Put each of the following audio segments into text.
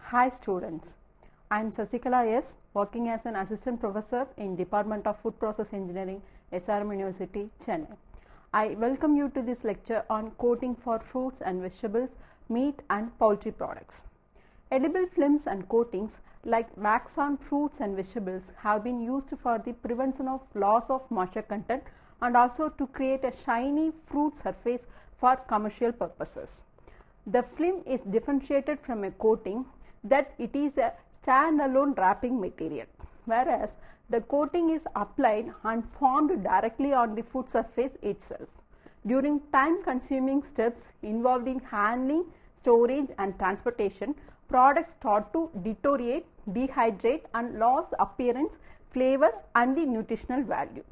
Hi students, I am Sasikala S, working as an assistant professor in Department of Food Process Engineering, SRM University, Chennai. I welcome you to this lecture on coating for fruits and vegetables, meat and poultry products. Edible films and coatings like wax on fruits and vegetables have been used for the prevention of loss of moisture content and also to create a shiny fruit surface for commercial purposes. The film is differentiated from a coating that it is a standalone wrapping material, whereas the coating is applied and formed directly on the food surface itself. During time consuming steps involved in handling, storage and transportation, products start to deteriorate, dehydrate and lose appearance, flavor and the nutritional value.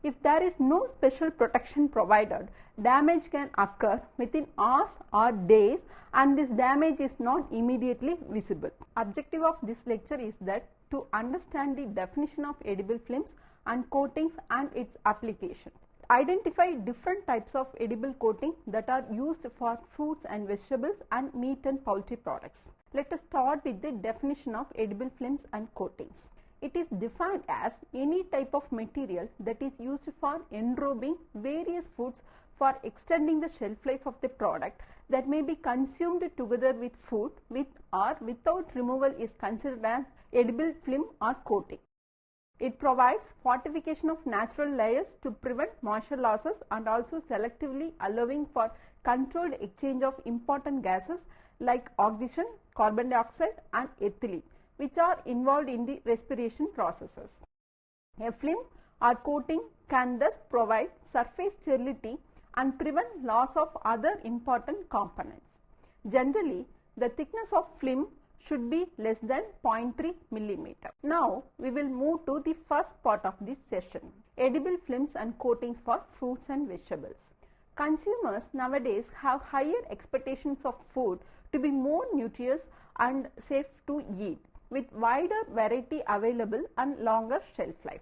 If there is no special protection provided, damage can occur within hours or days and this damage is not immediately visible. Objective of this lecture is that to understand the definition of edible films and coatings and its application. Identify different types of edible coating that are used for fruits and vegetables and meat and poultry products. Let us start with the definition of edible films and coatings. It is defined as any type of material that is used for enrobing various foods for extending the shelf life of the product that may be consumed together with food with or without removal is considered as edible film or coating. It provides fortification of natural layers to prevent moisture losses and also selectively allowing for controlled exchange of important gases like oxygen, carbon dioxide and ethylene, which are involved in the respiration processes. A film or coating can thus provide surface sterility and prevent loss of other important components. Generally, the thickness of film should be less than 0.3 millimeter. Now, we will move to the first part of this session, edible films and coatings for fruits and vegetables. Consumers nowadays have higher expectations of food to be more nutritious and safe to eat, with wider variety available and longer shelf life.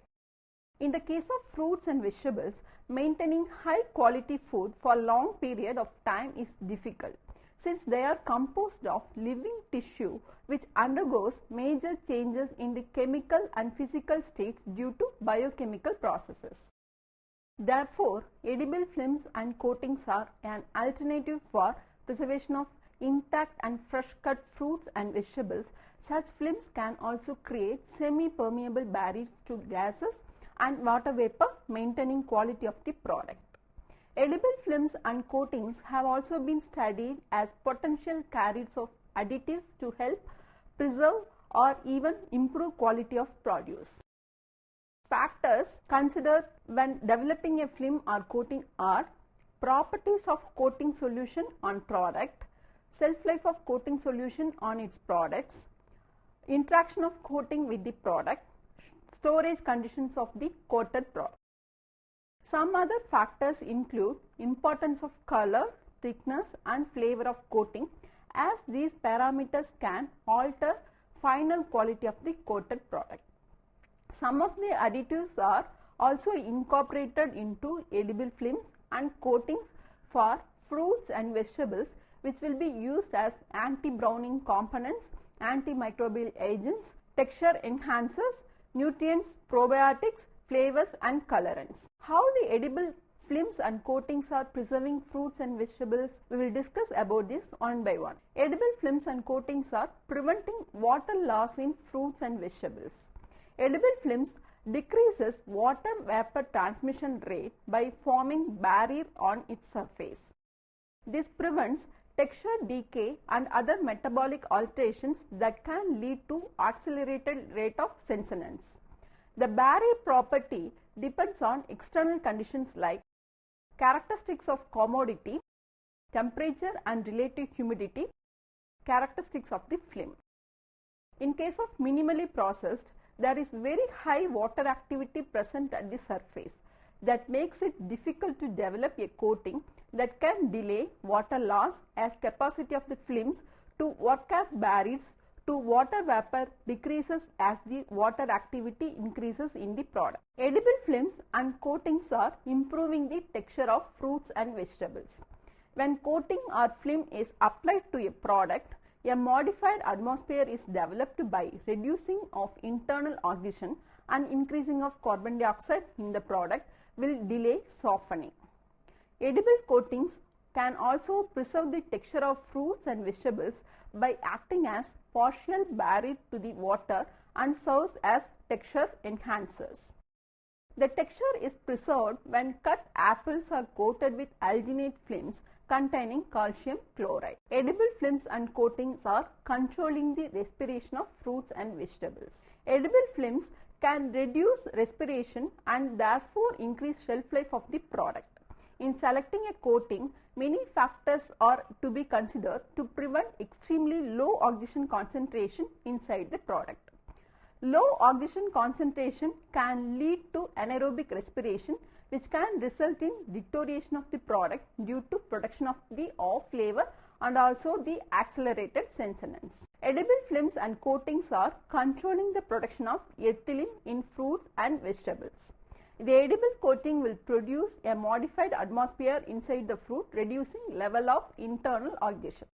In the case of fruits and vegetables, maintaining high quality food for a long period of time is difficult, since they are composed of living tissue which undergoes major changes in the chemical and physical states due to biochemical processes. Therefore, edible films and coatings are an alternative for preservation of intact and fresh cut fruits and vegetables. Such films can also create semi-permeable barriers to gases and water vapor, maintaining quality of the product. Edible films and coatings have also been studied as potential carriers of additives to help preserve or even improve quality of produce. Factors considered when developing a film or coating are properties of coating solution on product, shelf life of coating solution on its products, interaction of coating with the product, storage conditions of the coated product. Some other factors include importance of color, thickness and flavor of coating, as these parameters can alter final quality of the coated product. Some of the additives are also incorporated into edible films and coatings for fruits and vegetables, which will be used as anti-browning components, antimicrobial agents, texture enhancers, nutrients, probiotics, flavors and colorants. How the edible films and coatings are preserving fruits and vegetables, we will discuss about this one by one. Edible films and coatings are preventing water loss in fruits and vegetables. Edible films decreases water vapor transmission rate by forming barrier on its surface. This prevents texture decay and other metabolic alterations that can lead to accelerated rate of senescence. The barrier property depends on external conditions like characteristics of commodity, temperature and relative humidity, characteristics of the film. In case of minimally processed, there is very high water activity present at the surface that makes it difficult to develop a coating that can delay water loss, as capacity of the films to work as barriers to water vapor decreases as the water activity increases in the product. Edible films and coatings are improving the texture of fruits and vegetables. When coating or film is applied to a product, A modified atmosphere is developed by reducing of internal oxygen and increasing of carbon dioxide in the product will delay softening. Edible coatings can also preserve the texture of fruits and vegetables by acting as partial barrier to the water and serves as texture enhancers. The texture is preserved when cut apples are coated with alginate films containing calcium chloride. Edible films and coatings are controlling the respiration of fruits and vegetables. Edible films can reduce respiration and therefore increase shelf life of the product. In selecting a coating, many factors are to be considered to prevent extremely low oxygen concentration inside the product. Low oxygen concentration can lead to anaerobic respiration, which can result in deterioration of the product due to production of the off flavor and also the accelerated sensonance. Edible films and coatings are controlling the production of ethylene in fruits and vegetables. The edible coating will produce a modified atmosphere inside the fruit, reducing level of internal oxygen.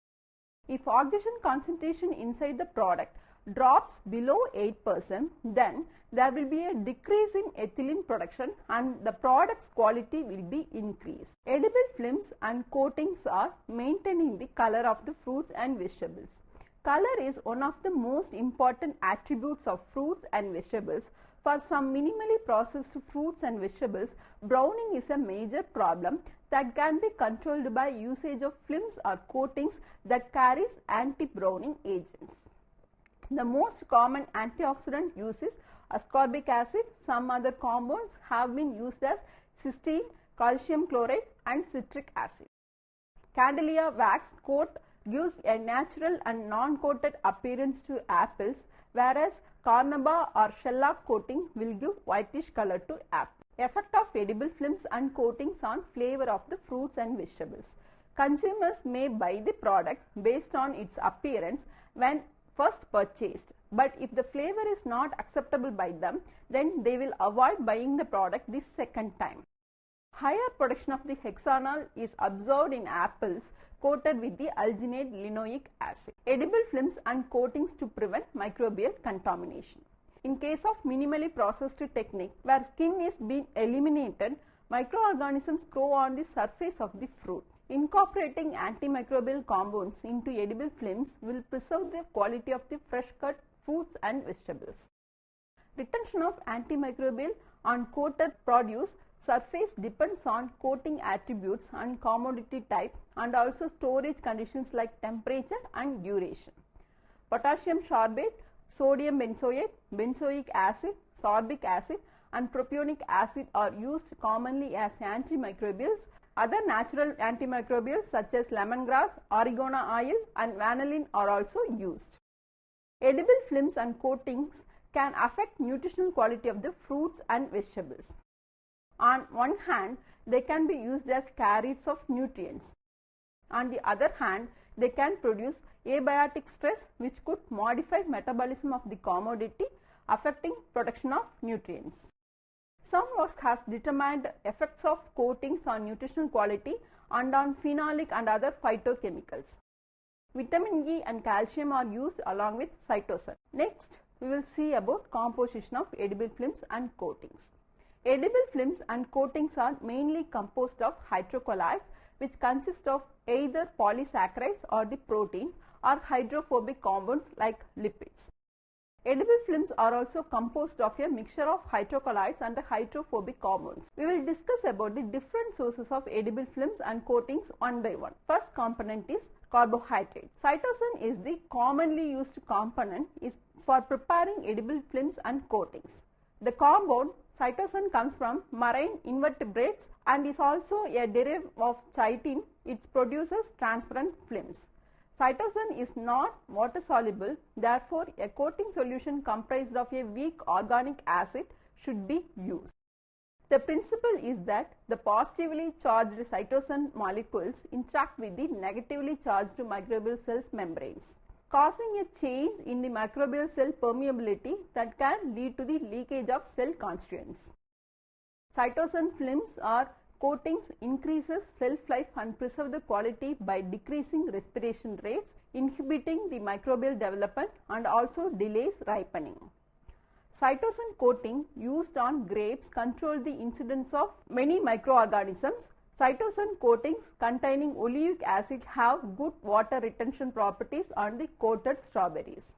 If oxygen concentration inside the product drops below 8%, then there will be a decrease in ethylene production and the product's quality will be increased. Edible films and coatings are maintaining the color of the fruits and vegetables. Color is one of the most important attributes of fruits and vegetables. For some minimally processed fruits and vegetables, browning is a major problem that can be controlled by usage of films or coatings that carries anti-browning agents. The most common antioxidant used is ascorbic acid. Some other compounds have been used as cysteine, calcium chloride and citric acid. Camellia wax coat gives a natural and non-coated appearance to apples, whereas carnauba or shellac coating will give whitish color to apple. Effect of edible films and coatings on flavor of the fruits and vegetables. Consumers may buy the product based on its appearance when first purchased, but if the flavor is not acceptable by them, then they will avoid buying the product the second time. Higher production of the hexanol is observed in apples coated with the alginate linoleic acid. Edible films and coatings to prevent microbial contamination. In case of minimally processed technique where skin is being eliminated, microorganisms grow on the surface of the fruit. Incorporating antimicrobial compounds into edible films will preserve the quality of the fresh cut fruits and vegetables. Retention of antimicrobial on coated produce surface depends on coating attributes and commodity type and also storage conditions like temperature and duration. Potassium sorbate, sodium benzoate, benzoic acid, sorbic acid and propionic acid are used commonly as antimicrobials. Other natural antimicrobials such as lemongrass, oregano oil and vanillin are also used. Edible films and coatings can affect nutritional quality of the fruits and vegetables. On one hand, they can be used as carriers of nutrients. On the other hand, they can produce abiotic stress which could modify metabolism of the commodity, affecting production of nutrients. Some work has determined effects of coatings on nutritional quality and on phenolic and other phytochemicals. Vitamin E and calcium are used along with cytosine. Next, we will see about composition of edible films and coatings. Edible films and coatings are mainly composed of hydrocolloids, which consist of either polysaccharides or the proteins or hydrophobic compounds like lipids. Edible films are also composed of a mixture of hydrocolloids and the hydrophobic compounds. We will discuss about the different sources of edible films and coatings one by one. First component is carbohydrates. Cytosine is the commonly used component for preparing edible films and coatings. The compound cytosine comes from marine invertebrates and is also a derivative of chitin. It produces transparent films. Cytosine is not water soluble, therefore a coating solution comprised of a weak organic acid should be used. The principle is that the positively charged cytosine molecules interact with the negatively charged microbial cells membranes, causing a change in the microbial cell permeability that can lead to the leakage of cell constituents. Cytosine films are coatings increases shelf life and preserve the quality by decreasing respiration rates, inhibiting the microbial development and also delays ripening. Cytosine coating used on grapes control the incidence of many microorganisms. Cytosine coatings containing oleic acid have good water retention properties on the coated strawberries.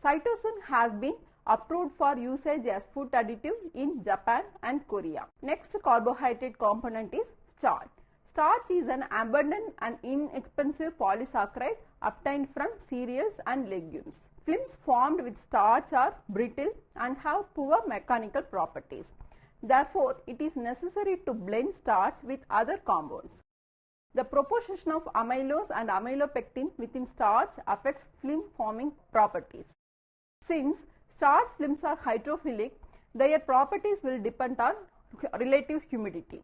Cytosine has been approved for usage as food additive in Japan and Korea. Next carbohydrate component is starch. Starch is an abundant and inexpensive polysaccharide obtained from cereals and legumes. Films formed with starch are brittle and have poor mechanical properties. Therefore, it is necessary to blend starch with other compounds. The proportion of amylose and amylopectin within starch affects film forming properties. Since starch films are hydrophilic, their properties will depend on relative humidity.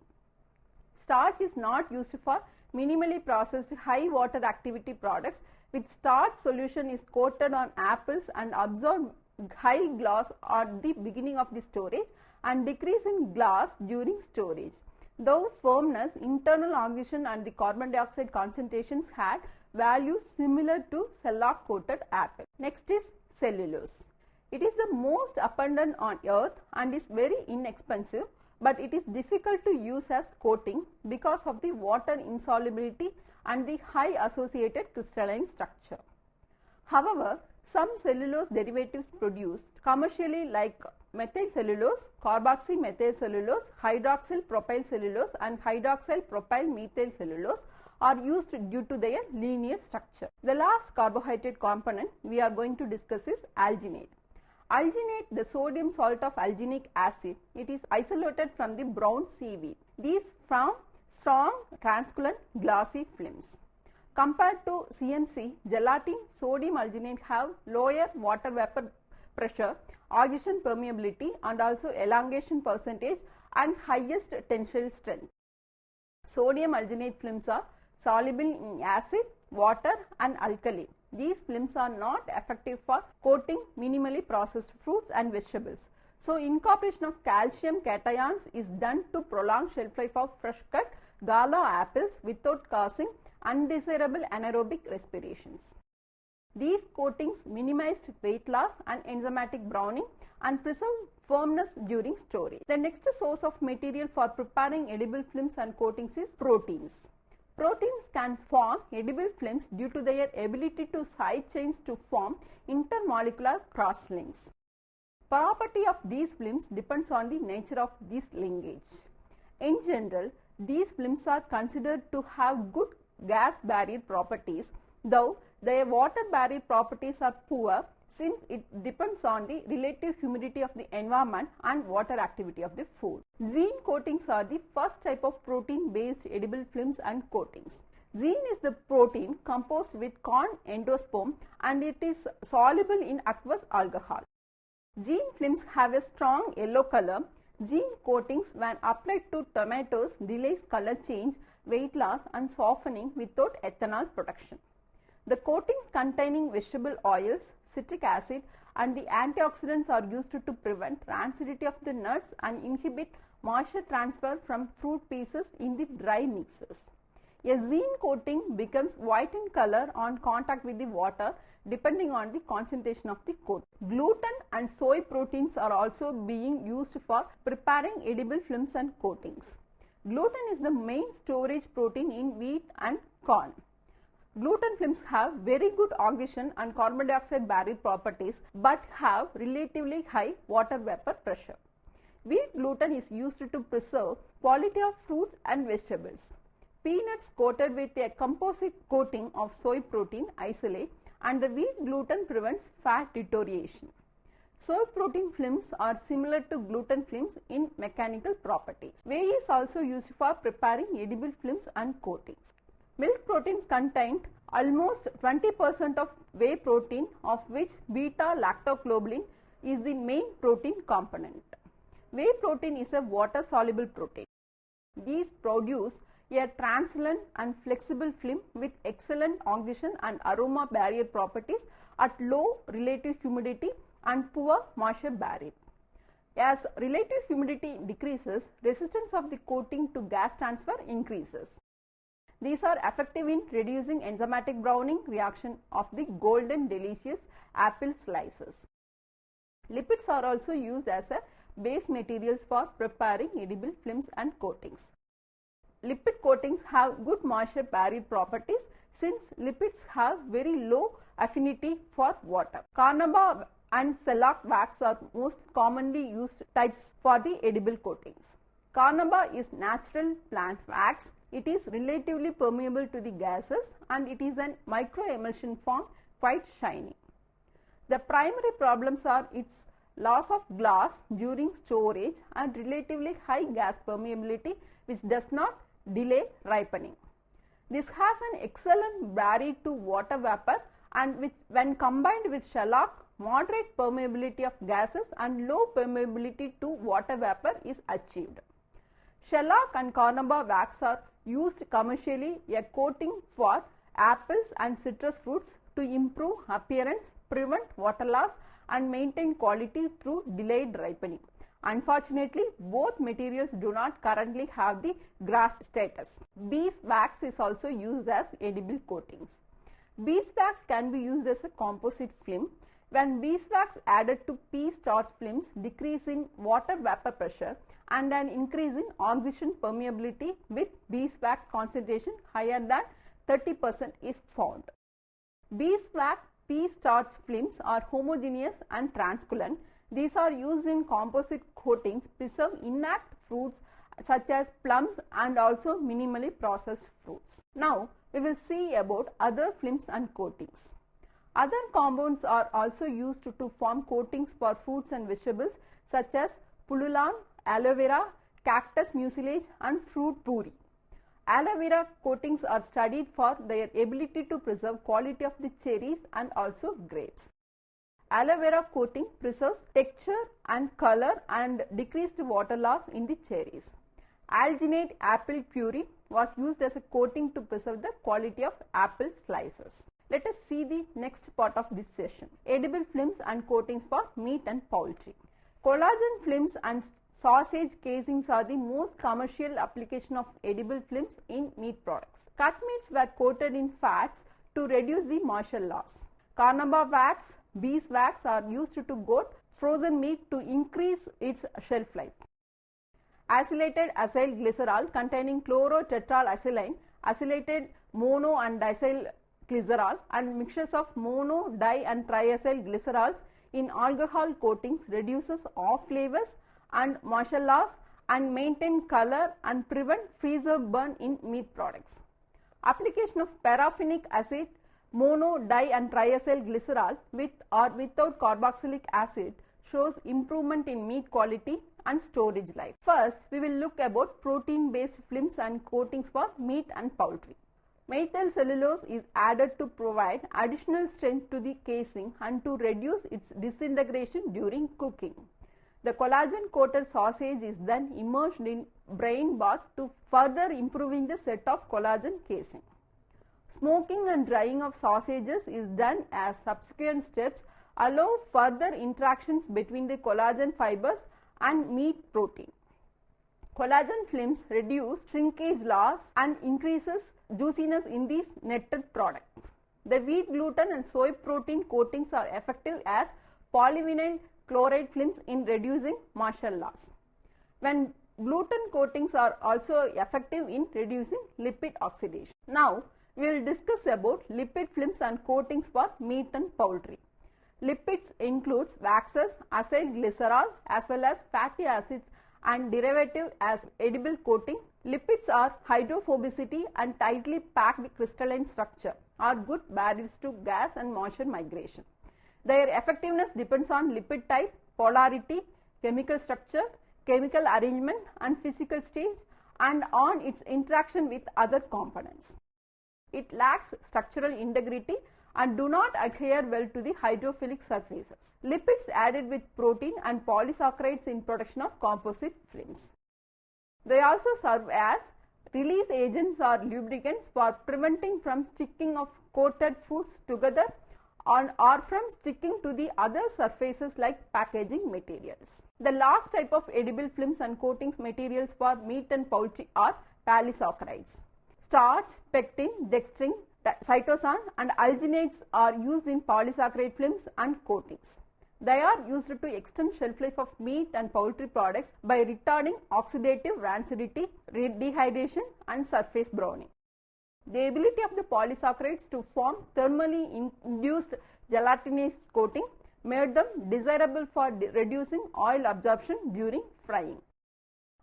Starch is not used for minimally processed high water activity products. With starch, solution is coated on apples and absorb high gloss at the beginning of the storage and decrease in gloss during storage. Though firmness, internal oxidation and the carbon dioxide concentrations had values similar to shellac coated apple. Next is cellulose. It is the most abundant on earth and is very inexpensive, but it is difficult to use as coating because of the water insolubility and the high associated crystalline structure. However, some cellulose derivatives produced commercially like methyl cellulose, carboxymethyl cellulose, hydroxyl propyl cellulose and hydroxyl propyl methyl cellulose are used due to their linear structure. The last carbohydrate component we are going to discuss is alginate. Alginate, the sodium salt of alginic acid, it is isolated from the brown seaweed. These form strong, translucent, glossy films. Compared to CMC, gelatin, sodium alginate have lower water vapor pressure, oxidation permeability and also elongation percentage and highest tensile strength. Sodium alginate films are soluble in acid, water and alkali. These films are not effective for coating minimally processed fruits and vegetables. So, incorporation of calcium cations is done to prolong shelf life of fresh cut gala apples without causing undesirable anaerobic respirations. These coatings minimized weight loss and enzymatic browning and preserve firmness during storage. The next source of material for preparing edible films and coatings is proteins. Proteins can form edible films due to their ability to side chains to form intermolecular crosslinks. Property of these films depends on the nature of this linkage. In general, these films are considered to have good gas barrier properties, though their water barrier properties are poor since it depends on the relative humidity of the environment and water activity of the food. Zine coatings are the first type of protein based edible films and coatings. Zine is the protein composed with corn endosperm and it is soluble in aqueous alcohol. Zine films have a strong yellow color. Zine coatings when applied to tomatoes delays color change, weight loss and softening without ethanol production. The coatings containing vegetable oils, citric acid and the antioxidants are used to prevent rancidity of the nuts and inhibit moisture transfer from fruit pieces in the dry mixes. A zine coating becomes white in color on contact with the water depending on the concentration of the coat. Gluten and soy proteins are also being used for preparing edible films and coatings. Gluten is the main storage protein in wheat and corn. Gluten films have very good oxidation and carbon dioxide barrier properties but have relatively high water vapor pressure. Wheat gluten is used to preserve quality of fruits and vegetables. Peanuts coated with a composite coating of soy protein isolate and the wheat gluten prevents fat deterioration. Soy protein films are similar to gluten films in mechanical properties. Whey is also used for preparing edible films and coatings. Milk proteins contain almost 20% of whey protein, of which beta lactoglobulin is the main protein component. Whey protein is a water soluble protein. These produce a translucent and flexible film with excellent oxidation and aroma barrier properties at low relative humidity and poor moisture barrier. As relative humidity decreases, resistance of the coating to gas transfer increases. These are effective in reducing enzymatic browning reaction of the golden delicious apple slices. Lipids are also used as a base materials for preparing edible films and coatings. Lipid coatings have good moisture barrier properties since lipids have very low affinity for water. Carnauba and shellac wax are most commonly used types for the edible coatings. Carnauba is natural plant wax. It is relatively permeable to the gases and it is an microemulsion form, quite shiny. The primary problems are its loss of glass during storage and relatively high gas permeability which does not delay ripening. This has an excellent barrier to water vapor and which when combined with shellac, moderate permeability of gases and low permeability to water vapor is achieved. Shellac and carnauba wax are used commercially a coating for apples and citrus fruits to improve appearance, prevent water loss and maintain quality through delayed ripening. Unfortunately, both materials do not currently have the GRAS status. Beeswax is also used as edible coatings. Beeswax can be used as a composite film. When beeswax added to pea starch films decrease in water vapor pressure and an increase in oxygen permeability with beeswax concentration higher than 30% is found. Beeswax pea starch films are homogeneous and transcollant. These are used in composite coatings, preserve intact fruits such as plums and also minimally processed fruits. Now, we will see about other films and coatings. Other compounds are also used to form coatings for fruits and vegetables such as pullulan, aloe vera, cactus mucilage and fruit puree. Aloe vera coatings are studied for their ability to preserve quality of the cherries and also grapes. Aloe vera coating preserves texture and color and decreased water loss in the cherries. Alginate apple puree was used as a coating to preserve the quality of apple slices. Let us see the next part of this session. Edible films and coatings for meat and poultry. Collagen films and sausage casings are the most commercial application of edible films in meat products. Cut meats were coated in fats to reduce the moisture loss. Carnauba wax, beeswax are used to coat frozen meat to increase its shelf life. Acylated acyl glycerol containing chlorotetralacylene, acylated mono and diacyl glycerol and mixtures of mono, di and triacyl glycerols in alcohol coatings reduces off flavors and moisture loss and maintain color and prevent freezer burn in meat products. Application of paraffinic acid, mono, di and triacyl glycerol with or without carboxylic acid shows improvement in meat quality and storage life. First, we will look about protein based films and coatings for meat and poultry. Methyl cellulose is added to provide additional strength to the casing and to reduce its disintegration during cooking. The collagen coated sausage is then immersed in brine bath to further improving the set of collagen casing. Smoking and drying of sausages is done as subsequent steps allow further interactions between the collagen fibers and meat protein. Collagen films reduce shrinkage loss and increases juiciness in these netted products. The wheat gluten and soy protein coatings are effective as polyvinyl chloride films in reducing moisture loss. When gluten coatings are also effective in reducing lipid oxidation. Now, we will discuss about lipid films and coatings for meat and poultry. Lipids includes waxes, acyl glycerol as well as fatty acids and derivative as edible coating. Lipids are hydrophobicity and tightly packed crystalline structure are good barriers to gas and moisture migration. Their effectiveness depends on lipid type, polarity, chemical structure, chemical arrangement and physical stage and on its interaction with other components. It lacks structural integrity and do not adhere well to the hydrophilic surfaces. Lipids added with protein and polysaccharides in production of composite films. They also serve as release agents or lubricants for preventing from sticking of coated foods together or from sticking to the other surfaces like packaging materials. The last type of edible films and coatings materials for meat and poultry are polysaccharides. Starch, pectin, dextrin, cytosine and alginates are used in polysaccharide films and coatings. They are used to extend shelf life of meat and poultry products by retarding oxidative rancidity, dehydration and surface browning. The ability of the polysaccharides to form thermally induced gelatinous coating made them desirable for reducing oil absorption during frying.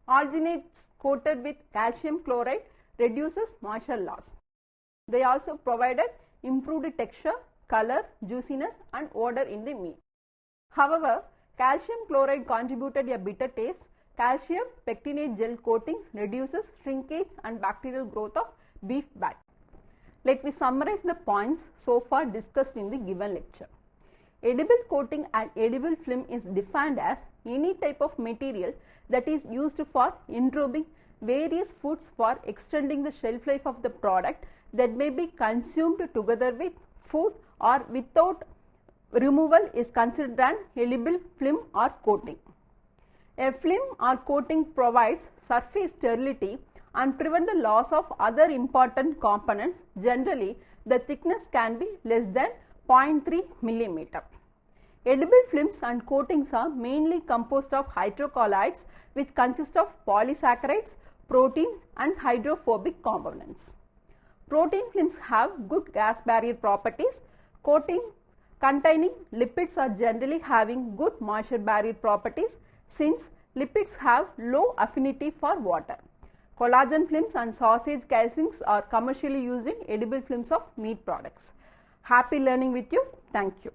Alginates coated with calcium chloride reduces moisture loss. They also provided improved texture, color, juiciness and odor in the meat. However, calcium chloride contributed a bitter taste. Calcium pectinate gel coatings reduces shrinkage and bacterial growth of beef back. Let me summarize the points so far discussed in the given lecture. Edible coating and edible film is defined as any type of material that is used for enrobing various foods for extending the shelf life of the product that may be consumed together with food or without removal is considered an edible film or coating. A film or coating provides surface sterility and prevent the loss of other important components. Generally, the thickness can be less than 0.3 mm. Edible films and coatings are mainly composed of hydrocolloids, which consist of polysaccharides, proteins and hydrophobic components. Protein films have good gas barrier properties. Coatings containing lipids are generally having good moisture barrier properties since lipids have low affinity for water. Collagen films and sausage casings are commercially used in edible films of meat products. Happy learning with you. Thank you.